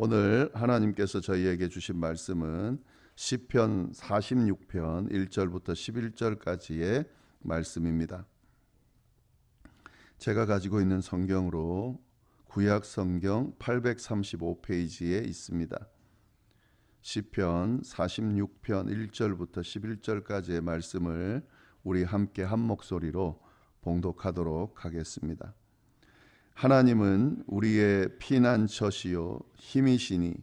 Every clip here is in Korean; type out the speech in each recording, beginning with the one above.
오늘 하나님께서 저희에게 주신 말씀은 시편 46편 1절부터 11절까지의 말씀입니다. 제가 가지고 있는 성경으로 구약 성경 835페이지에 있습니다. 시편 46편 1절부터 11절까지의 말씀을 우리 함께 한 목소리로 봉독하도록 하겠습니다. 하나님은 우리의 피난처시요 힘이시니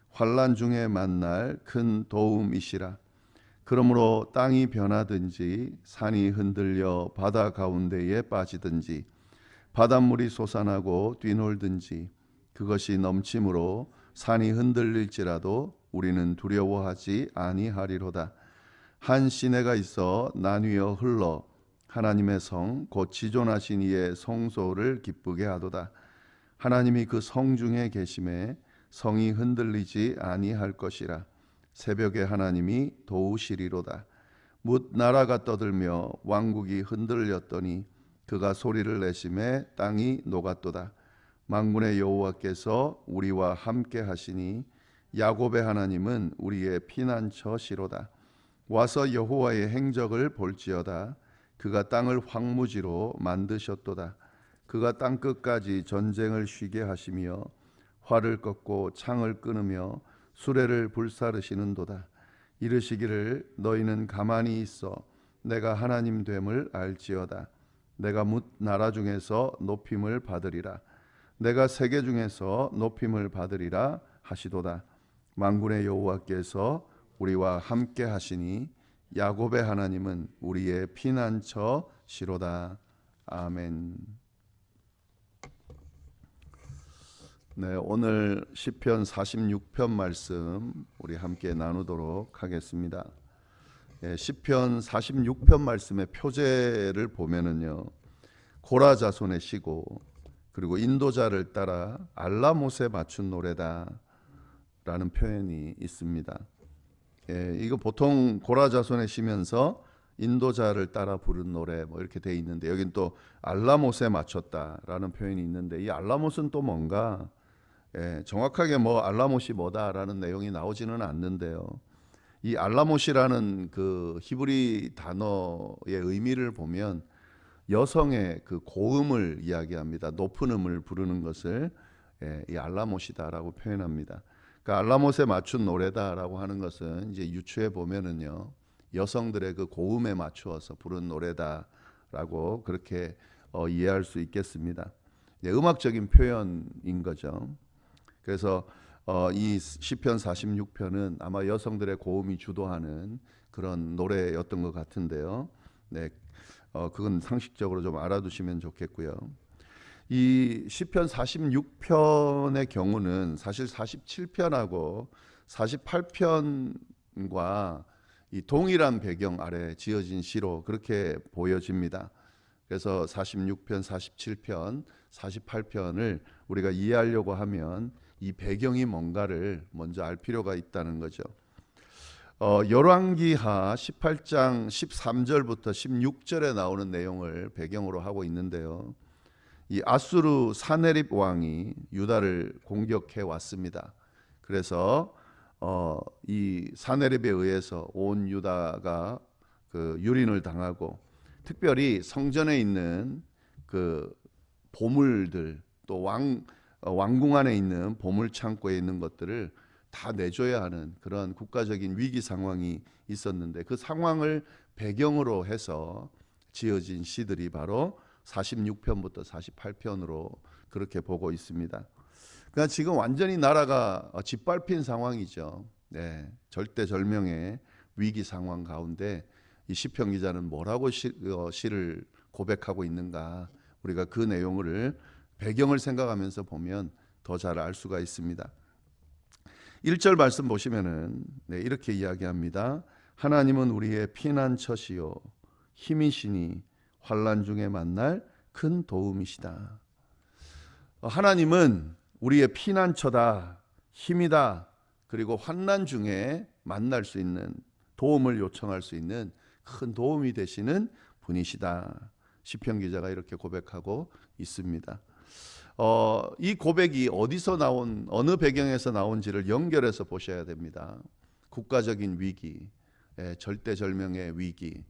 환난 중에 만날 큰 도움이시라. 그러므로 땅이 변하든지 산이 흔들려 바다 가운데에 빠지든지 바닷물이 솟아나고 뛰놀든지 그것이 넘침으로 산이 흔들릴지라도 우리는 두려워하지 아니하리로다. 한 시내가 있어 나뉘어 흘러 하나님의 성 곧 지존하신 이의 성소를 기쁘게 하도다. 하나님이 그 성 중에 계심에 성이 흔들리지 아니할 것이라. 새벽에 하나님이 도우시리로다. 뭇 나라가 떠들며 왕국이 흔들렸더니 그가 소리를 내심에 땅이 녹았도다. 만군의 여호와께서 우리와 함께 하시니 야곱의 하나님은 우리의 피난처시로다. 와서 여호와의 행적을 볼지어다. 그가 땅을 황무지로 만드셨도다. 그가 땅끝까지 전쟁을 쉬게 하시며 활을 꺾고 창을 끊으며 수레를 불사르시는도다. 이르시기를 너희는 가만히 있어 내가 하나님 됨을 알지어다. 내가 뭇 나라 중에서 높임을 받으리라. 내가 세계 중에서 높임을 받으리라 하시도다. 만군의 여호와께서 우리와 함께 하시니 야곱의 하나님은 우리의 피난처시로다. 아멘. 네, 오늘 시편 46편 말씀 우리 함께 나누도록 하겠습니다. 시편 46편 말씀의 표제를 보면은요, 고라 자손의 시고 그리고 인도자를 따라 알라못에 맞춘 노래다라는 표현이 있습니다. 이거 보통 고라 자손의 시면서 인도자를 따라 부른 노래 뭐 이렇게 돼 있는데, 여긴 또 알라못에 맞췄다라는 표현이 있는데, 이 알라못은 또 뭔가 정확하게 뭐 알라못이 뭐다라는 내용이 나오지는 않는데요. 이 알라못이라는 그 히브리 단어의 의미를 보면 여성의 그 고음을 이야기합니다. 높은 음을 부르는 것을 이 알라못이다라고 표현합니다. 그러니까 알라못에 맞춘 노래다라고 하는 것은 이제 유추해 보면은요, 여성들의 그 고음에 맞추어서 부른 노래다라고 그렇게 이해할 수 있겠습니다. 음악적인 표현인 거죠. 그래서 이 시편 46편은 아마 여성들의 고음이 주도하는 그런 노래였던 것 같은데요. 네, 그건 상식적으로 좀 알아두시면 좋겠고요. 이 시편 46편의 경우는 사실 47편하고 48편과 이 동일한 배경 아래 지어진 시로 그렇게 보여집니다. 그래서 46편, 47편, 48편을 우리가 이해하려고 하면 이 배경이 뭔가를 먼저 알 필요가 있다는 거죠. 열왕기하 18장 13절부터 16절에 나오는 내용을 배경으로 하고 있는데요. 이 아수르 사네립 왕이 유다를 공격해 왔습니다. 그래서 이 사네립에 의해서 온 유다가 그 유린을 당하고, 특별히 성전에 있는 그 보물들, 또 왕궁 안에 있는 보물 창고에 있는 것들을 다 내줘야 하는 그런 국가적인 위기 상황이 있었는데, 그 상황을 배경으로 해서 지어진 시들이 바로 46편부터 48편으로 그렇게 보고 있습니다. 그러니까 지금 완전히 나라가 짓밟힌 상황이죠. 네, 절대절명의 위기 상황 가운데 이 시편 기자는 뭐라고 시를 고백하고 있는가, 우리가 그 내용을 배경을 생각하면서 보면 더 잘 알 수가 있습니다. 1절 말씀 보시면은 이렇게 이야기합니다. 하나님은 우리의 피난처시요 힘이시니 환난 중에 만날 큰 도움이시다. 하나님은 우리의 피난처다, 힘이다, 그리고 환난 중에 만날 수 있는, 도움을 요청할 수 있는 큰 도움이 되시는 분이시다. 시편 기자가 이렇게 고백하고 있습니다. 이 고백이 어디서 나온, 어느 배경에서 나온지를 연결해서 보셔야 됩니다. 국가적인 위기, 절대절명의 위기,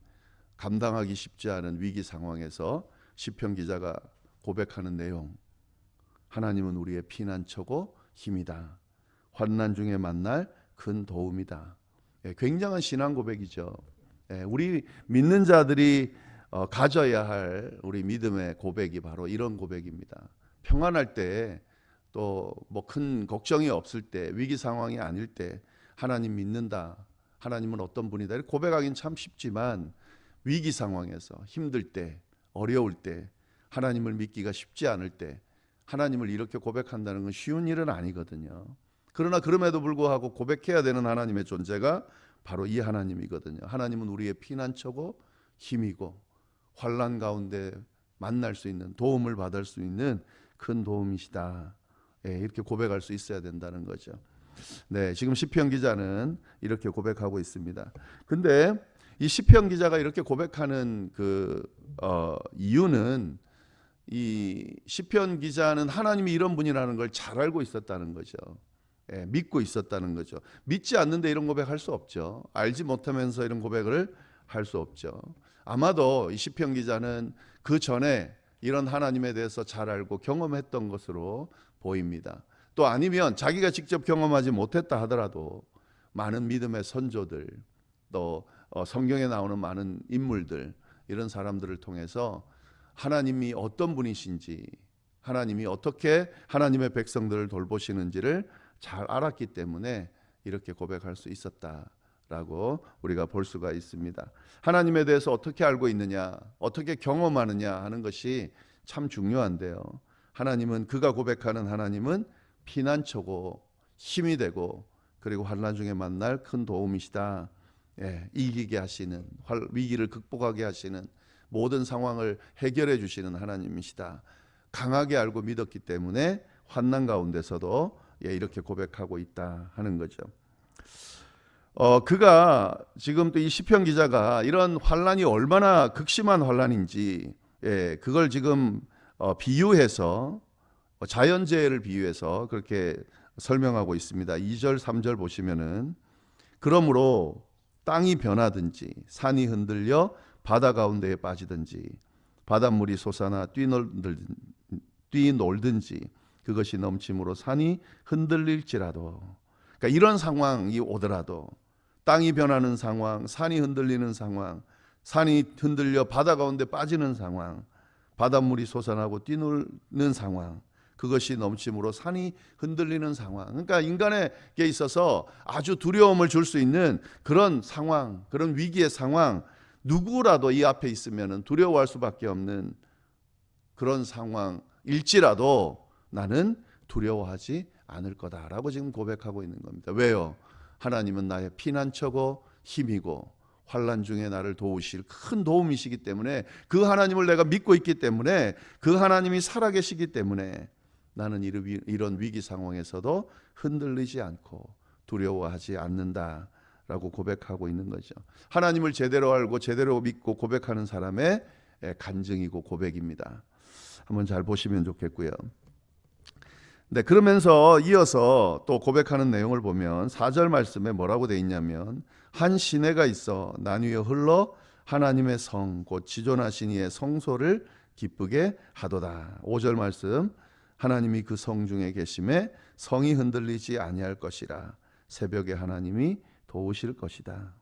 감당하기 쉽지 않은 위기 상황에서 시편 기자가 고백하는 내용, 하나님은 우리의 피난처고 힘이다. 환난 중에 만날 큰 도움이다. 굉장한 신앙 고백이죠. 우리 믿는 자들이 가져야 할 우리 믿음의 고백이 바로 이런 고백입니다. 평안할 때, 또 뭐 큰 걱정이 없을 때, 위기 상황이 아닐 때 하나님 믿는다. 하나님은 어떤 분이다. 이렇게 고백하기는 참 쉽지만 위기 상황에서 힘들 때, 어려울 때, 하나님을 믿기가 쉽지 않을 때 하나님을 이렇게 고백한다는 건 쉬운 일은 아니거든요. 그러나 그럼에도 불구하고 고백해야 되는 하나님의 존재가 바로 이 하나님이거든요. 하나님은 우리의 피난처고 힘이고 환난 가운데 만날 수 있는, 도움을 받을 수 있는 큰 도움이시다. 이렇게 고백할 수 있어야 된다는 거죠. 네, 지금 시편 기자는 이렇게 고백하고 있습니다. 근데 이 시편 기자가 이렇게 고백하는 이유는, 이 시편 기자는 하나님이 이런 분이라는 걸 잘 알고 있었다는 거죠. 믿고 있었다는 거죠. 믿지 않는데 이런 고백할 수 없죠. 알지 못하면서 이런 고백을 할 수 없죠. 아마도 이 시편 기자는 그 전에 이런 하나님에 대해서 잘 알고 경험했던 것으로 보입니다. 또 아니면 자기가 직접 경험하지 못했다 하더라도 많은 믿음의 선조들, 또 성경에 나오는 많은 인물들, 이런 사람들을 통해서 하나님이 어떤 분이신지, 하나님이 어떻게 하나님의 백성들을 돌보시는지를 잘 알았기 때문에 이렇게 고백할 수 있었다라고 우리가 볼 수가 있습니다. 하나님에 대해서 어떻게 알고 있느냐, 어떻게 경험하느냐 하는 것이 참 중요한데요. 하나님은, 그가 고백하는 하나님은 피난처고 힘이 되고, 그리고 환난 중에 만날 큰 도움이시다. 이기게 하시는, 위기를 극복하게 하시는, 모든 상황을 해결해 주시는 하나님이시다. 강하게 알고 믿었기 때문에 환난 가운데서도 이렇게 고백하고 있다 하는 거죠. 그가 지금 또 이 시편 기자가 이런 환난이 얼마나 극심한 환난인지, 그걸 지금 비유해서, 자연재해를 비유해서 그렇게 설명하고 있습니다. 2절 3절 보시면은, 그러므로 땅이 변하든지 산이 흔들려 바다 가운데에 빠지든지 바닷물이 솟아나 뛰놀든지 그것이 넘침으로 산이 흔들릴지라도, 그러니까 이런 상황이 오더라도, 땅이 변하는 상황, 산이 흔들리는 상황, 산이 흔들려 바다 가운데 빠지는 상황, 바닷물이 솟아나고 뛰노는 상황, 그것이 넘침으로 산이 흔들리는 상황. 그러니까 인간에게 있어서 아주 두려움을 줄 수 있는 그런 상황, 그런 위기의 상황, 누구라도 이 앞에 있으면 두려워할 수밖에 없는 그런 상황일지라도 나는 두려워하지 않을 거다라고 지금 고백하고 있는 겁니다. 왜요? 하나님은 나의 피난처고 힘이고 환난 중에 나를 도우실 큰 도움이시기 때문에, 그 하나님을 내가 믿고 있기 때문에, 그 하나님이 살아계시기 때문에 나는 이런 위기 상황에서도 흔들리지 않고 두려워하지 않는다라고 고백하고 있는 거죠. 하나님을 제대로 알고 제대로 믿고 고백하는 사람의 간증이고 고백입니다. 한번 잘 보시면 좋겠고요. 네, 그러면서 이어서 또 고백하는 내용을 보면 4절 말씀에 뭐라고 되어 있냐면, 한 시내가 있어 나뉘어 흘러 하나님의 성 곧 지존하신 이의 성소를 기쁘게 하도다. 5절 말씀, 하나님이 그 성 중에 계심에 성이 흔들리지 아니할 것이라. 새벽에 하나님이 도우실 것이다.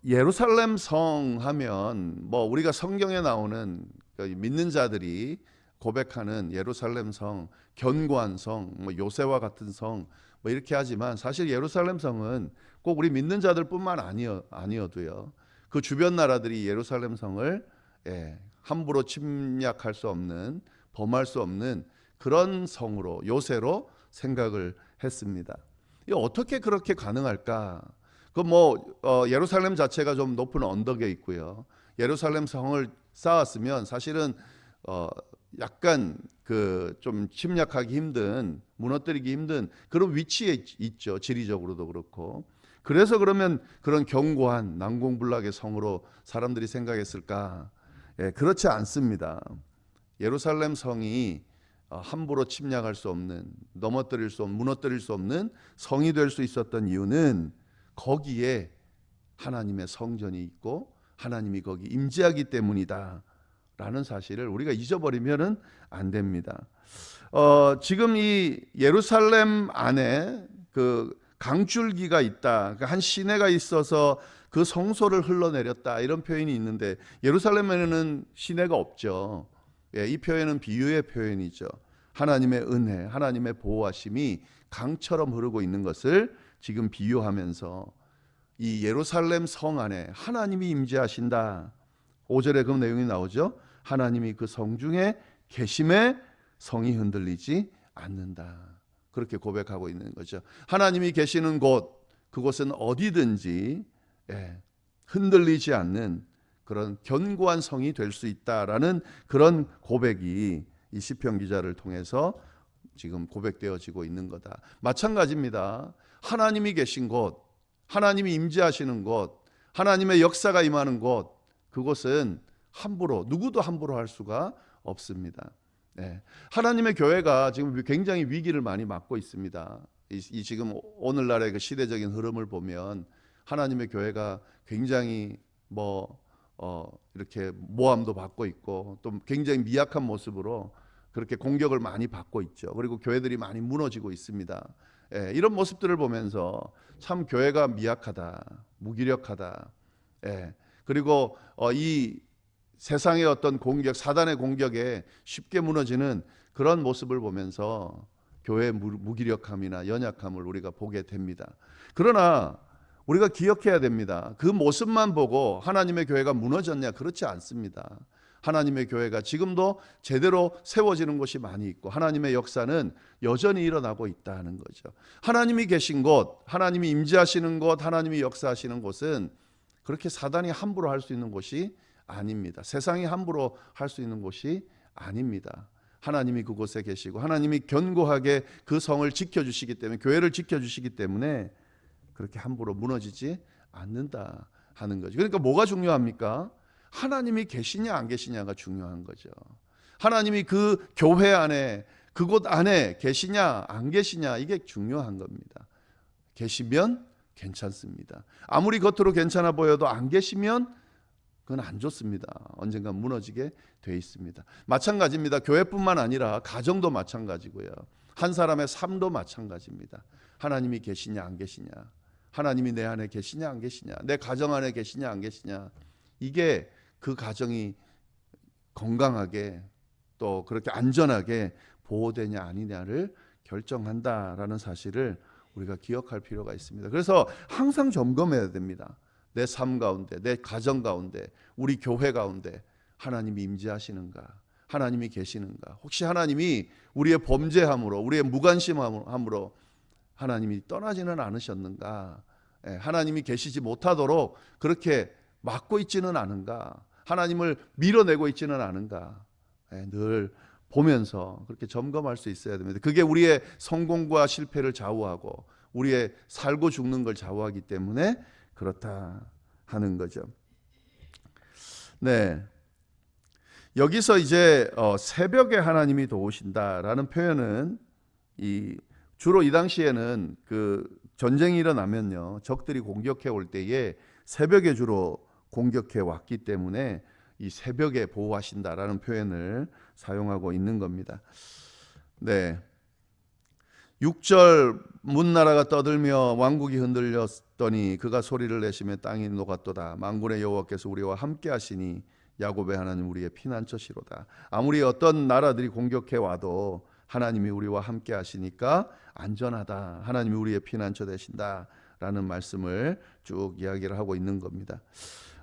예루살렘 성 하면 뭐 우리가 성경에 나오는 믿는 자들이 고백하는 예루살렘 성, 견고한 성, 뭐 요새와 같은 성, 뭐 이렇게 하지만 사실 예루살렘 성은 꼭 우리 믿는 자들뿐만 아니어도요, 그 주변 나라들이 예루살렘 성을 함부로 침략할 수 없는, 범할 수 없는 그런 성으로, 요새로 생각을 했습니다. 이 어떻게 그렇게 가능할까? 예루살렘 자체가 좀 높은 언덕에 있고요. 예루살렘 성을 쌓았으면 사실은 약간 좀 침략하기 힘든, 무너뜨리기 힘든 그런 위치에 있죠. 지리적으로도 그렇고. 그래서 그러면 그런 견고한 난공불락의 성으로 사람들이 생각했을까? 그렇지 않습니다. 예루살렘 성이 함부로 침략할 수 없는, 넘어뜨릴 수 없는, 무너뜨릴 수 없는 성이 될 수 있었던 이유는 거기에 하나님의 성전이 있고 하나님이 거기 임재하기 때문이다 라는 사실을 우리가 잊어버리면 안 됩니다. 지금 이 예루살렘 안에 그 강줄기가 있다, 한 시내가 있어서 그 성소를 흘러내렸다, 이런 표현이 있는데 예루살렘에는 시내가 없죠. 이 표현은 비유의 표현이죠. 하나님의 은혜, 하나님의 보호하심이 강처럼 흐르고 있는 것을 지금 비유하면서 이 예루살렘 성 안에 하나님이 임재하신다. 5절에 그 내용이 나오죠. 하나님이 그 성 중에 계심에 성이 흔들리지 않는다. 그렇게 고백하고 있는 거죠. 하나님이 계시는 곳, 그곳은 어디든지 흔들리지 않는 그런 견고한 성이 될 수 있다라는 그런 고백이 이 시편 기자를 통해서 지금 고백되어지고 있는 거다. 마찬가지입니다. 하나님이 계신 곳, 하나님이 임재하시는 곳, 하나님의 역사가 임하는 곳, 그곳은 함부로, 누구도 함부로 할 수가 없습니다. 하나님의 교회가 지금 굉장히 위기를 많이 맞고 있습니다. 이 지금 오늘날의 그 시대적인 흐름을 보면 하나님의 교회가 굉장히 이렇게 모함도 받고 있고 또 굉장히 미약한 모습으로 그렇게 공격을 많이 받고 있죠. 그리고 교회들이 많이 무너지고 있습니다. 이런 모습들을 보면서 참 교회가 미약하다, 무기력하다. 그리고 이 세상의 어떤 공격, 사단의 공격에 쉽게 무너지는 그런 모습을 보면서 교회의 무기력함이나 연약함을 우리가 보게 됩니다. 그러나 우리가 기억해야 됩니다. 그 모습만 보고 하나님의 교회가 무너졌냐? 그렇지 않습니다. 하나님의 교회가 지금도 제대로 세워지는 곳이 많이 있고 하나님의 역사는 여전히 일어나고 있다는 거죠. 하나님이 계신 곳, 하나님이 임재하시는 곳, 하나님이 역사하시는 곳은 그렇게 사단이 함부로 할 수 있는 곳이 아닙니다. 세상이 함부로 할 수 있는 곳이 아닙니다. 하나님이 그곳에 계시고 하나님이 견고하게 그 성을 지켜주시기 때문에, 교회를 지켜주시기 때문에 그렇게 함부로 무너지지 않는다 하는 거죠. 그러니까 뭐가 중요합니까? 하나님이 계시냐 안 계시냐가 중요한 거죠. 하나님이 그 교회 안에, 그곳 안에 계시냐 안 계시냐, 이게 중요한 겁니다. 계시면 괜찮습니다. 아무리 겉으로 괜찮아 보여도 안 계시면 그건 안 좋습니다. 언젠가 무너지게 돼 있습니다. 마찬가지입니다. 교회뿐만 아니라 가정도 마찬가지고요. 한 사람의 삶도 마찬가지입니다. 하나님이 계시냐 안 계시냐, 하나님이 내 안에 계시냐 안 계시냐, 내 가정 안에 계시냐 안 계시냐, 이게 그 가정이 건강하게 또 그렇게 안전하게 보호되냐 아니냐를 결정한다라는 사실을 우리가 기억할 필요가 있습니다. 그래서 항상 점검해야 됩니다. 내 삶 가운데, 내 가정 가운데, 우리 교회 가운데 하나님이 임재하시는가, 하나님이 계시는가, 혹시 하나님이 우리의 범죄함으로, 우리의 무관심함으로 하나님이 떠나지는 않으셨는가, 하나님이 계시지 못하도록 그렇게 막고 있지는 않은가, 하나님을 밀어내고 있지는 않은가, 늘 보면서 그렇게 점검할 수 있어야 됩니다. 그게 우리의 성공과 실패를 좌우하고 우리의 살고 죽는 걸 좌우하기 때문에 그렇다 하는 거죠. 여기서 이제 새벽에 하나님이 도우신다라는 표현은 주로 이 당시에는 그 전쟁이 일어나면요, 적들이 공격해 올 때에 새벽에 주로 공격해 왔기 때문에 이 새벽에 보호하신다라는 표현을 사용하고 있는 겁니다. 6절, 문나라가 떠들며 왕국이 흔들렸더니 그가 소리를 내시며 땅이 녹았도다. 만군의 여호와께서 우리와 함께 하시니 야곱의 하나님 우리의 피난처시로다. 아무리 어떤 나라들이 공격해 와도 하나님이 우리와 함께 하시니까 안전하다, 하나님이 우리의 피난처 되신다라는 말씀을 쭉 이야기를 하고 있는 겁니다.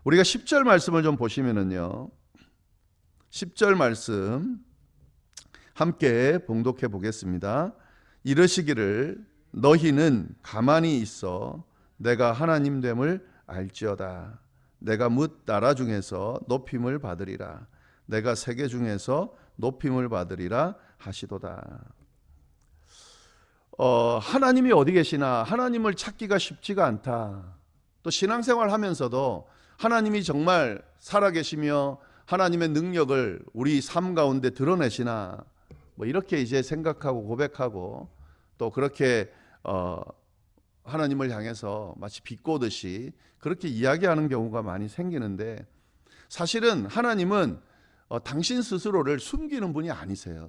우리가 10절 말씀을 좀 보시면은요, 10절 말씀 함께 봉독해 보겠습니다. 이르시기를 너희는 가만히 있어 내가 하나님 됨을 알지어다. 내가 뭇 나라 중에서 높임을 받으리라. 내가 세계 중에서 높임을 받으리라 하시도다. 하나님이 어디 계시나, 하나님을 찾기가 쉽지가 않다. 또 신앙생활 하면서도 하나님이 정말 살아계시며 하나님의 능력을 우리 삶 가운데 드러내시나, 뭐 이렇게 이제 생각하고 고백하고 또 그렇게 하나님을 향해서 마치 비꼬듯이 그렇게 이야기하는 경우가 많이 생기는데, 사실은 하나님은 당신 스스로를 숨기는 분이 아니세요.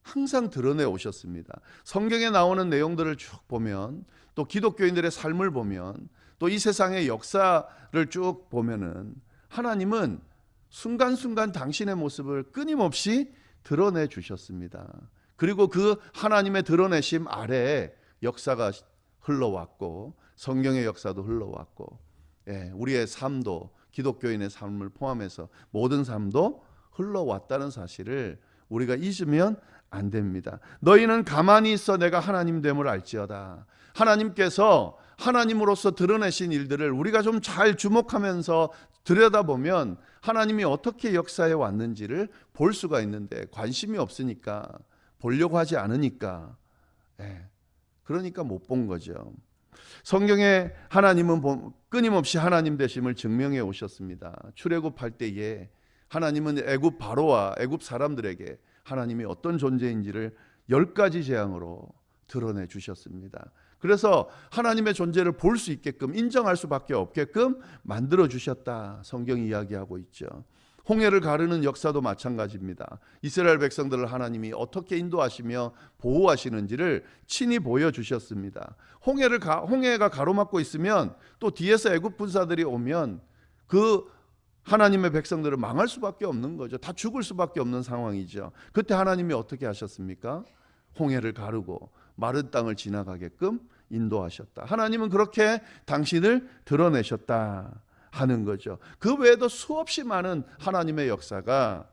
항상 드러내 오셨습니다. 성경에 나오는 내용들을 쭉 보면, 또 기독교인들의 삶을 보면, 또 이 세상의 역사를 쭉 보면은 하나님은 순간순간 당신의 모습을 끊임없이 드러내 주셨습니다. 그리고 그 하나님의 드러내심 아래에 역사가 흘러왔고, 성경의 역사도 흘러왔고, 우리의 삶도, 기독교인의 삶을 포함해서 모든 삶도 흘러왔다는 사실을 우리가 잊으면 안 됩니다. 너희는 가만히 있어 내가 하나님 됨을 알지어다. 하나님께서 하나님으로서 드러내신 일들을 우리가 좀 잘 주목하면서 들여다보면 하나님이 어떻게 역사해 왔는지를 볼 수가 있는데, 관심이 없으니까, 보려고 하지 않으니까, 그러니까 못 본 거죠. 성경에 하나님은 끊임없이 하나님 되심을 증명해 오셨습니다. 출애굽할 때에 하나님은 애굽 바로와 애굽 사람들에게 하나님이 어떤 존재인지를 10가지 재앙으로 드러내 주셨습니다. 그래서 하나님의 존재를 볼 수 있게끔, 인정할 수밖에 없게끔 만들어 주셨다, 성경이 이야기하고 있죠. 홍해를 가르는 역사도 마찬가지입니다. 이스라엘 백성들을 하나님이 어떻게 인도하시며 보호하시는지를 친히 보여주셨습니다. 홍해가 가로막고 있으면 또 뒤에서 애굽 군사들이 오면 그 하나님의 백성들은 망할 수밖에 없는 거죠. 다 죽을 수밖에 없는 상황이죠. 그때 하나님이 어떻게 하셨습니까? 홍해를 가르고 마른 땅을 지나가게끔 인도하셨다. 하나님은 그렇게 당신을 드러내셨다 하는 거죠. 그 외에도 수없이 많은 하나님의 역사가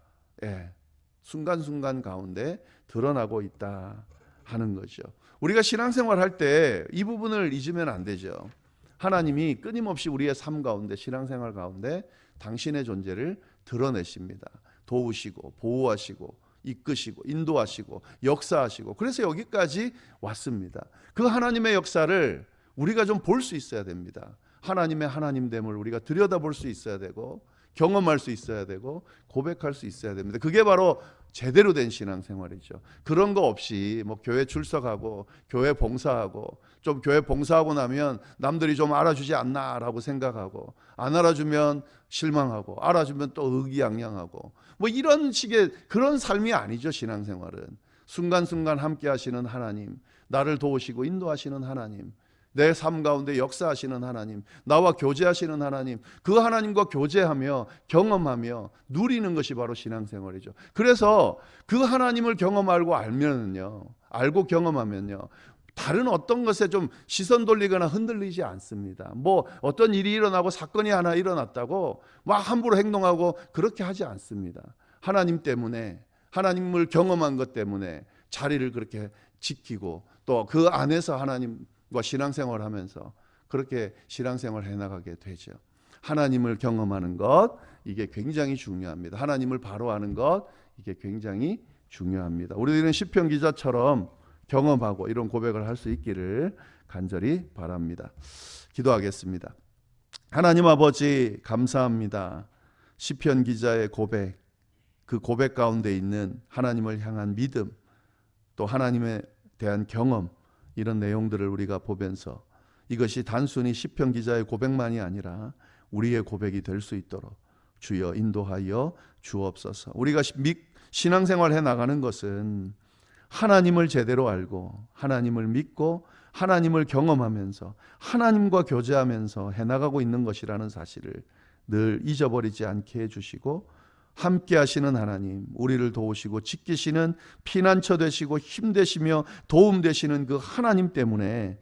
순간순간 가운데 드러나고 있다 하는 거죠. 우리가 신앙생활 할 때 이 부분을 잊으면 안 되죠. 하나님이 끊임없이 우리의 삶 가운데, 신앙생활 가운데 당신의 존재를 드러내십니다. 도우시고 보호하시고 이끄시고 인도하시고 역사하시고, 그래서 여기까지 왔습니다. 그 하나님의 역사를 우리가 좀 볼 수 있어야 됩니다. 하나님의 하나님됨을 우리가 들여다볼 수 있어야 되고, 경험할 수 있어야 되고, 고백할 수 있어야 됩니다. 그게 바로 제대로 된 신앙생활이죠. 그런 거 없이 뭐 교회 출석하고 교회 봉사하고, 좀 교회 봉사하고 나면 남들이 좀 알아주지 않나라고 생각하고, 안 알아주면 실망하고, 알아주면 또 의기양양하고, 뭐 이런 식의 그런 삶이 아니죠. 신앙생활은 순간순간 함께 하시는 하나님, 나를 도우시고 인도하시는 하나님, 내 삶 가운데 역사하시는 하나님, 나와 교제하시는 하나님, 그 하나님과 교제하며 경험하며 누리는 것이 바로 신앙생활이죠. 그래서 그 하나님을 경험하고 알고 경험하면요, 다른 어떤 것에 좀 시선 돌리거나 흔들리지 않습니다. 뭐 어떤 일이 일어나고 사건이 하나 일어났다고 막 함부로 행동하고 그렇게 하지 않습니다. 하나님 때문에, 하나님을 경험한 것 때문에 자리를 그렇게 지키고, 또 그 안에서 하나님과 신앙생활을 하면서 그렇게 신앙생활을 해나가게 되죠. 하나님을 경험하는 것, 이게 굉장히 중요합니다. 하나님을 바로 아는 것, 이게 굉장히 중요합니다. 우리들은 시편 기자처럼 경험하고 이런 고백을 할 수 있기를 간절히 바랍니다. 기도하겠습니다. 하나님 아버지, 감사합니다. 시편 기자의 고백, 그 고백 가운데 있는 하나님을 향한 믿음, 또 하나님에 대한 경험, 이런 내용들을 우리가 보면서 이것이 단순히 시편 기자의 고백만이 아니라 우리의 고백이 될 수 있도록 주여 인도하여 주옵소서. 우리가 신앙생활 해 나가는 것은 하나님을 제대로 알고, 하나님을 믿고, 하나님을 경험하면서, 하나님과 교제하면서 해나가고 있는 것이라는 사실을 늘 잊어버리지 않게 해주시고, 함께 하시는 하나님, 우리를 도우시고 지키시는 피난처 되시고 힘 되시며 도움 되시는 그 하나님 때문에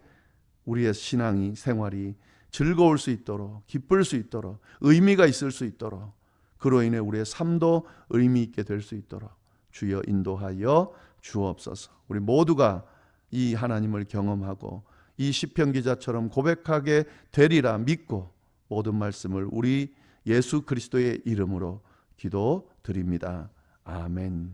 우리의 생활이 즐거울 수 있도록, 기쁠 수 있도록, 의미가 있을 수 있도록, 그로 인해 우리의 삶도 의미 있게 될 수 있도록 주여 인도하여 주옵소서. 우리 모두가 이 하나님을 경험하고 이 시편 기자처럼 고백하게 되리라 믿고 모든 말씀을 우리 예수 그리스도의 이름으로 기도드립니다. 아멘.